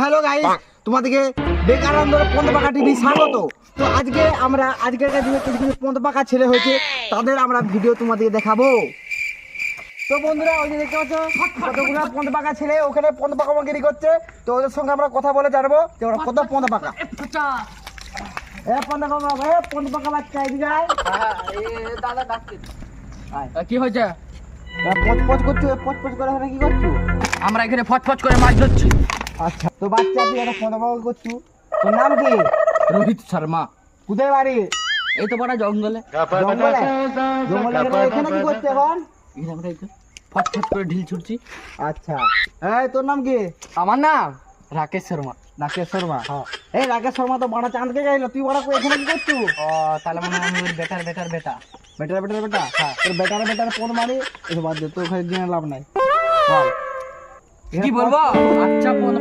Hello guys, তোমাদেরকে বেকার আন্দোলন পন্তপাকা টিভি স্বাগত। তো আজকের দিনে কিছু কিছু পন্তপাকা ছেলে হয়েছে, তাদের আমরা ভিডিও তোমাদেরকে দেখাবো। তো বন্ধুরা, ওই যে দেখতে পাচ্ছ কতগুলো পন্তপাকা ছেলে ওখানে পন্তপাকাগিরি করছে। তো ওদের সঙ্গে আমরা কথা বলে জানবো যে ওরা কত পন্তপাকা। পন্তপাকা বাচ্চা এদিকে আয়। কি হয়েছে? পচ করছো, পচ করে ওখানে কি করছো? আমরা এখানে ফটফট করে মাছ ধরছি। আচ্ছা, তো বাচ্চা তুই একটা পন্তপাকা করছো, তোর নাম কি? রোহিত শর্মা। কোথায় বাড়ি? এই তো বড় জঙ্গলে। জঙ্গলে? এখানে কি করছে এখন? এখানে আমরা এই তো ফটফট করে ঢিল ছুটছি। আচ্ছা, এই তোর নাম কি? আমার নাম রাকেশ শর্মা। রাকেশ শর্মা। এই রাকেশ শর্মা তো বড় চাঁদকে গেল, তুই বড় এখানে কি করছিস? ও তাহলে মনে হয় আমি ওর বেটার বেটা। বেটার তোর বেটার ফোন মারি এসব বাদ দে, তোর ওখানে জেনে লাভ নাই। বল কি বলবো? আচ্ছা ফোন